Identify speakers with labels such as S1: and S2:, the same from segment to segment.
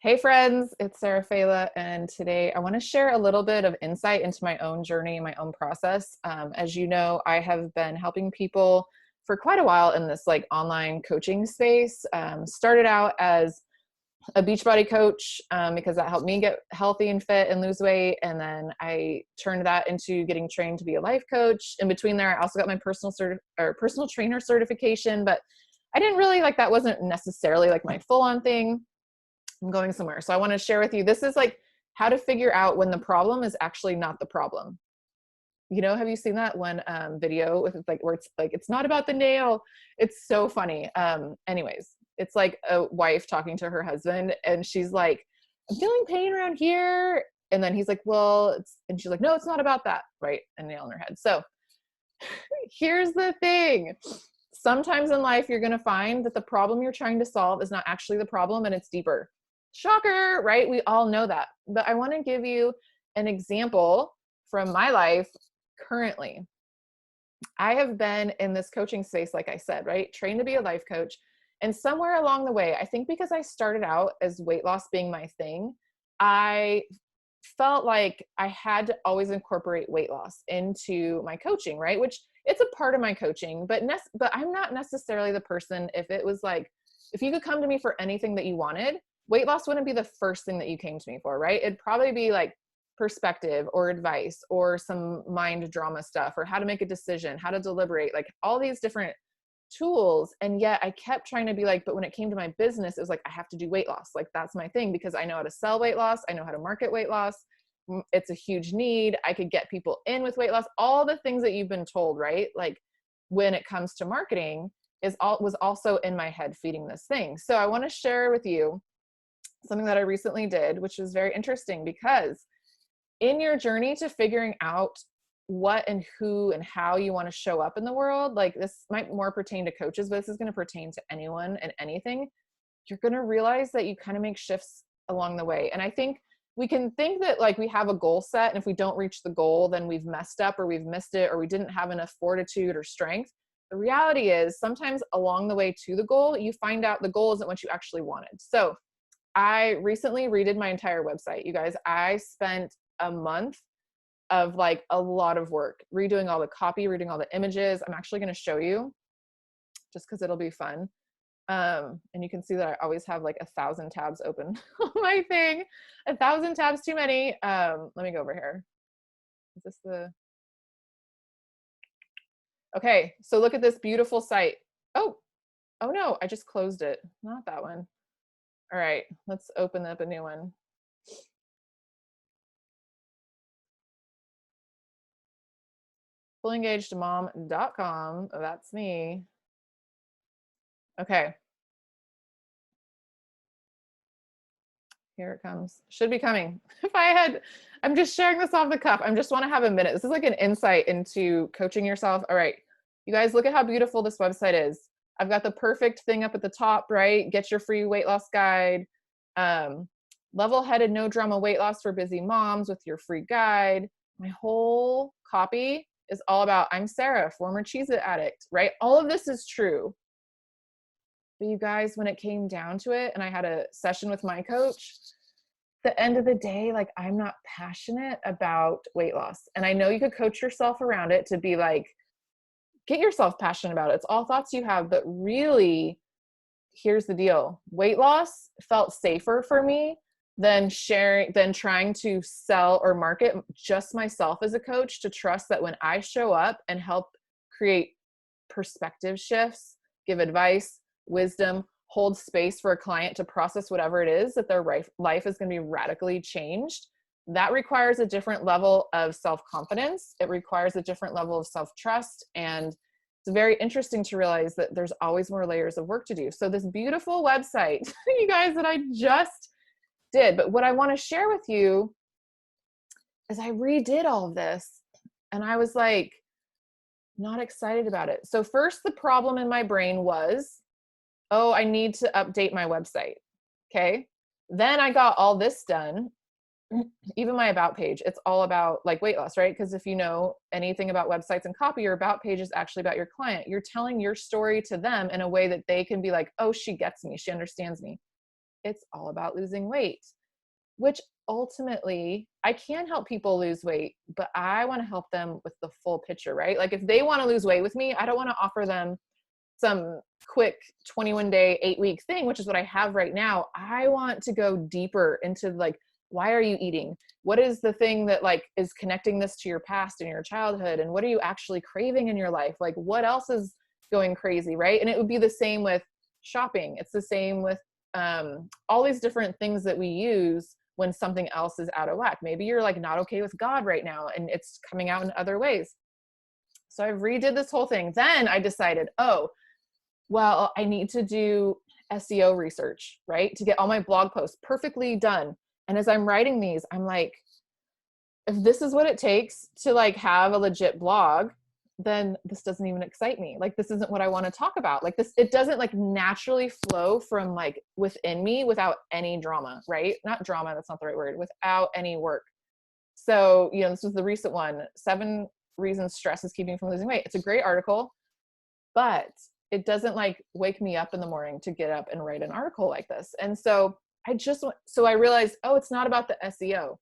S1: Hey friends, it's Sarah Fela, and today I want to share a little bit of insight into my own journey, my own process. As you know, I have been helping people for quite a while in this like online coaching space. Started out as a Beachbody coach because that helped me get healthy and fit and lose weight, and then I turned that into getting trained to be a life coach. In between there, I also got my personal trainer certification, but I didn't really like that. Wasn't necessarily like my full-on thing. I'm going somewhere. So I want to share with you, this is like how to figure out when the problem is actually not the problem. You know, have you seen that one video with like where it's like, it's not about the nail? It's so funny. Anyways, it's like a wife talking to her husband and she's like, I'm feeling pain around here. And then he's like, well, and she's like, no, it's not about that. Right. A nail in her head. So here's the thing. Sometimes in life, you're going to find that the problem you're trying to solve is not actually the problem and it's deeper. Shocker, right? We all know that. But I want to give you an example from my life currently. I have been in this coaching space, like I said, right? Trained to be a life coach. And somewhere along the way, I think because I started out as weight loss being my thing, I felt like I had to always incorporate weight loss into my coaching, right? Which it's a part of my coaching, but I'm not necessarily the person. If it was like, if you could come to me for anything that you wanted, weight loss wouldn't be the first thing that you came to me for, right? It'd probably be like perspective or advice or some mind drama stuff or how to make a decision, how to deliberate, like all these different tools. And yet I kept trying to be like, but when it came to my business, it was like, I have to do weight loss. Like that's my thing because I know how to sell weight loss. I know how to market weight loss. It's a huge need. I could get people in with weight loss, all the things that you've been told, right? Like when it comes to marketing was also in my head feeding this thing. So I want to share with you something that I recently did, which was very interesting because in your journey to figuring out what and who and how you want to show up in the world, like this might more pertain to coaches, but this is going to pertain to anyone and anything. You're going to realize that you kind of make shifts along the way. And I think we can think that like we have a goal set, and if we don't reach the goal, then we've messed up or we've missed it or we didn't have enough fortitude or strength. The reality is sometimes along the way to the goal, you find out the goal isn't what you actually wanted. So I recently redid my entire website. You guys, I spent a month of like a lot of work, redoing all the copy, redoing all the images. I'm actually going to show you just because it'll be fun. And you can see that I always have like 1,000 tabs open on my thing. 1,000 tabs too many. Let me go over here. Is this okay, so look at this beautiful site. Oh no, I just closed it. Not that one. All right, let's open up a new one. Fullengagedmom.com. Oh, that's me. Okay. Here it comes. Should be coming. I'm just sharing this off the cuff. I just want to have a minute. This is like an insight into coaching yourself. All right. You guys, look at how beautiful this website is. I've got the perfect thing up at the top, right? Get your free weight loss guide. Level-headed, no drama weight loss for busy moms with your free guide. My whole copy is all about, I'm Sarah, former Cheez-It addict, right? All of this is true. But you guys, when it came down to it, and I had a session with my coach, at the end of the day, like I'm not passionate about weight loss. And I know you could coach yourself around it to be like, get yourself passionate about it. It's all thoughts you have, but really, here's the deal. Weight loss felt safer for me than trying to sell or market just myself as a coach, to trust that when I show up and help create perspective shifts, give advice, wisdom, hold space for a client to process whatever it is that their life is going to be radically changed. That requires a different level of self-confidence. It requires a different level of self-trust. And it's very interesting to realize that there's always more layers of work to do. So this beautiful website, you guys, that I just did, but what I want to share with you is I redid all of this and I was like, not excited about it. So first, the problem in my brain was, oh, I need to update my website. Okay. Then I got all this done. Even my about page, it's all about like weight loss, right? Because if you know anything about websites and copy, your about page is actually about your client. You're telling your story to them in a way that they can be like, oh, she gets me. She understands me. it's all about losing weight, which ultimately I can help people lose weight, but I want to help them with the full picture, right? Like if they want to lose weight with me, I don't want to offer them some quick 21-day, 8-week thing, which is what I have right now. I want to go deeper into like, why are you eating? What is the thing that like is connecting this to your past and your childhood? And what are you actually craving in your life? Like what else is going crazy, right? And it would be the same with shopping. It's the same with all these different things that we use when something else is out of whack. Maybe you're like not okay with God right now and it's coming out in other ways. So I redid this whole thing. Then I decided, oh, well, I need to do SEO research, right? To get all my blog posts perfectly done. And as I'm writing these, I'm like, if this is what it takes to like have a legit blog, then this doesn't even excite me. Like, this isn't what I want to talk about. Like this, it doesn't like naturally flow from like within me without any drama, right? Not drama. That's not the right word. Without any work. So, you know, this was the recent one, 7 reasons stress is keeping you from losing weight. It's a great article, but it doesn't like wake me up in the morning to get up and write an article like this. And so I realized, oh, it's not about the SEO.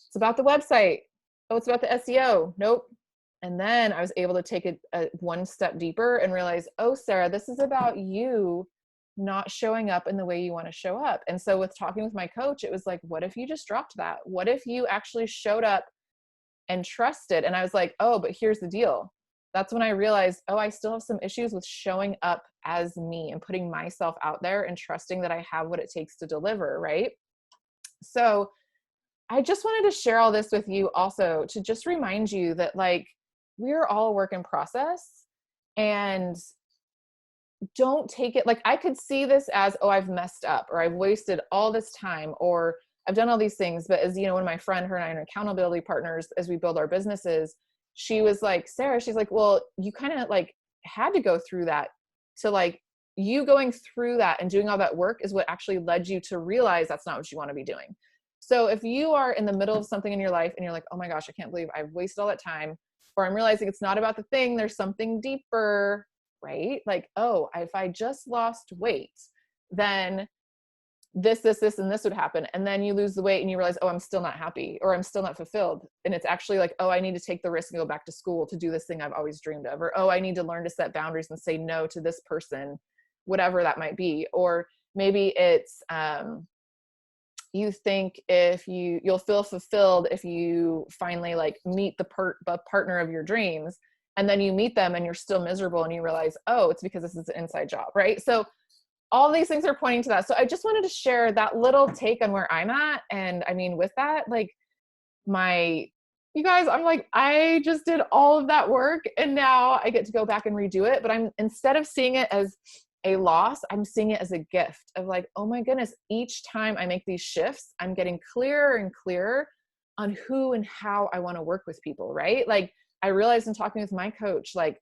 S1: It's about the website. Oh, it's about the SEO. Nope. And then I was able to take it one step deeper and realize, oh, Sarah, this is about you not showing up in the way you want to show up. And so with talking with my coach, it was like, what if you just dropped that? What if you actually showed up and trusted? And I was like, oh, but here's the deal. That's when I realized, oh, I still have some issues with showing up as me and putting myself out there and trusting that I have what it takes to deliver, right? So I just wanted to share all this with you also to just remind you that like, we're all a work in process, and don't take it like I could see this as, oh, I've messed up or I've wasted all this time or I've done all these things. But as you know, when my friend, her and I are accountability partners as we build our businesses, she was like, Sarah, she's like, well, you kind of like had to go through that to like you going through that and doing all that work is what actually led you to realize that's not what you want to be doing. So if you are in the middle of something in your life and you're like, oh my gosh, I can't believe I've wasted all that time, or I'm realizing it's not about the thing, there's something deeper, right? Like, oh, if I just lost weight, then this, and this would happen. And then you lose the weight and you realize, oh, I'm still not happy or I'm still not fulfilled. And it's actually like, oh, I need to take the risk and go back to school to do this thing I've always dreamed of. Or, oh, I need to learn to set boundaries and say no to this person, whatever that might be. Or maybe it's, you think if you'll feel fulfilled if you finally like meet the partner of your dreams, and then you meet them and you're still miserable and you realize, oh, it's because this is an inside job, right? So all these things are pointing to that. So I just wanted to share that little take on where I'm at. And I mean, with that, like you guys, I'm like, I just did all of that work and now I get to go back and redo it. But I'm, instead of seeing it as a loss, I'm seeing it as a gift of like, oh my goodness, each time I make these shifts, I'm getting clearer and clearer on who and how I want to work with people, right? Like I realized in talking with my coach, like,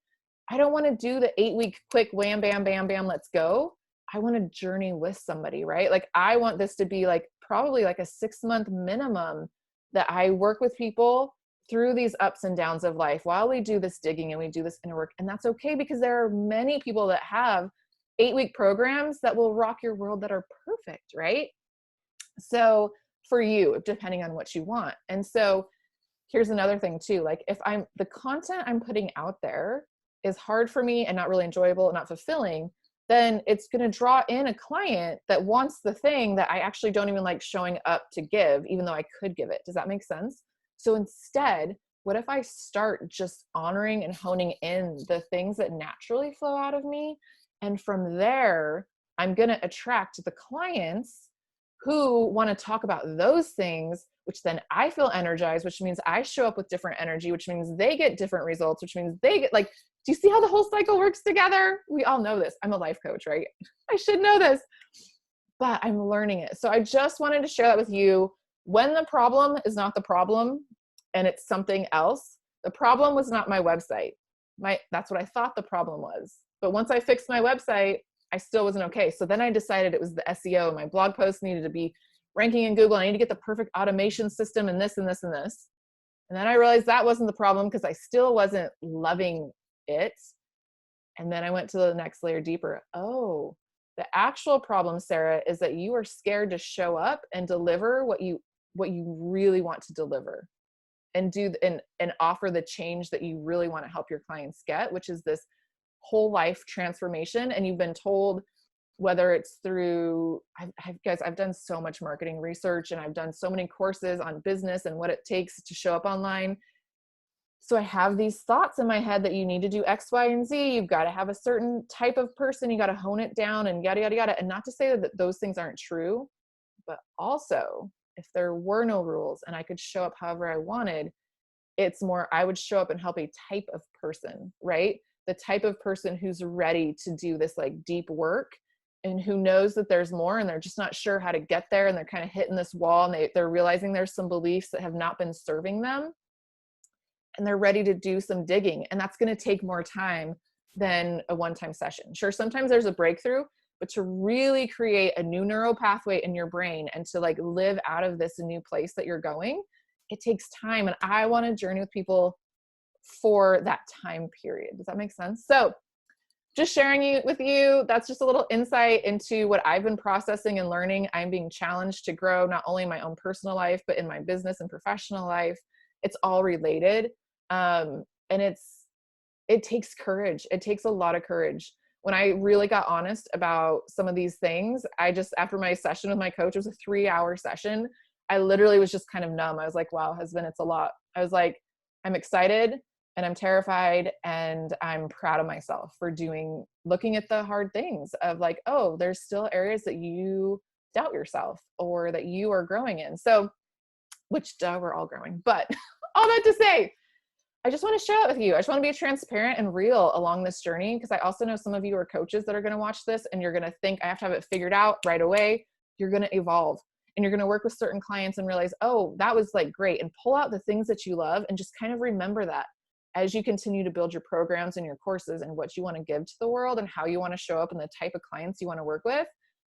S1: I don't want to do the 8-week quick wham, bam, bam, bam, let's go. I want to journey with somebody, right? Like I want this to be like probably like a 6-month minimum that I work with people through these ups and downs of life while we do this digging and we do this inner work. And that's okay because there are many people that have 8-week programs that will rock your world that are perfect, right? So for you, depending on what you want. And so here's another thing too, like if the content I'm putting out there is hard for me and not really enjoyable and not fulfilling, then it's going to draw in a client that wants the thing that I actually don't even like showing up to give, even though I could give it. Does that make sense? So instead, what if I start just honoring and honing in the things that naturally flow out of me? And from there, I'm going to attract the clients who want to talk about those things, which then I feel energized, which means I show up with different energy, which means they get different results, which means they get like, do you see how the whole cycle works together? We all know this. I'm a life coach, right? I should know this, but I'm learning it. So I just wanted to share that with you. When the problem is not the problem and it's something else, the problem was not my website. That's what I thought the problem was. But once I fixed my website, I still wasn't okay. So then I decided it was the SEO. My blog posts needed to be ranking in Google. I need to get the perfect automation system and this and this and this. And then I realized that wasn't the problem because I still wasn't loving it. And then I went to the next layer deeper. Oh, The actual problem, Sarah, is that you are scared to show up and deliver what you really want to deliver, and and offer the change that you really want to help your clients get, which is this whole life transformation. And you've been told, whether it's through, guys, I've done so much marketing research and I've done so many courses on business and what it takes to show up online. So I have these thoughts in my head that you need to do X, Y, and Z. You've got to have a certain type of person. You got to hone it down and yada, yada, yada. And not to say that those things aren't true, but also if there were no rules and I could show up however I wanted, it's more, I would show up and help a type of person, right? The type of person who's ready to do this like deep work and who knows that there's more and they're just not sure how to get there. And they're kind of hitting this wall and they're realizing there's some beliefs that have not been serving them. And they're ready to do some digging. And that's going to take more time than a one-time session. Sure, sometimes there's a breakthrough, but to really create a new neural pathway in your brain and to like live out of this new place that you're going, it takes time. And I want to journey with people for that time period. Does that make sense? So just sharing it with you, that's just a little insight into what I've been processing and learning. I'm being challenged to grow, not only in my own personal life, but in my business and professional life. It's all related. And it takes courage. It takes a lot of courage. When I really got honest about some of these things, after my session with my coach, it was a 3-hour session. I literally was just kind of numb. I was like, wow, husband, it's a lot. I was like, I'm excited and I'm terrified and I'm proud of myself for looking at the hard things of like, oh, there's still areas that you doubt yourself or that you are growing in. So, which we're all growing, but all that to say, I just want to share it with you. I just want to be transparent and real along this journey, because I also know some of you are coaches that are going to watch this and you're going to think I have to have it figured out right away. You're going to evolve and you're going to work with certain clients and realize, oh, that was like great, and pull out the things that you love and just kind of remember that as you continue to build your programs and your courses and what you want to give to the world and how you want to show up and the type of clients you want to work with.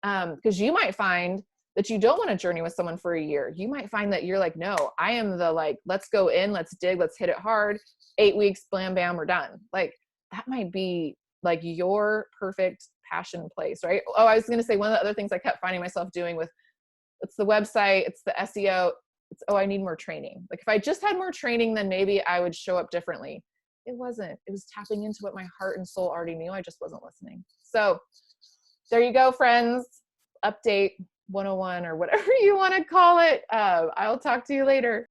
S1: Because you might find that you don't want to journey with someone for a year. You might find that you're like, no, I am the like, let's go in, let's dig, let's hit it hard. 8 weeks, blam, bam, we're done. Like that might be like your perfect passion place, right? Oh, I was going to say one of the other things I kept finding myself doing with, it's the website, it's the SEO, it's, oh, I need more training. Like if I just had more training, then maybe I would show up differently. It wasn't. It was tapping into what my heart and soul already knew. I just wasn't listening. So there you go, friends. Update 101 or whatever you want to call it. I'll talk to you later.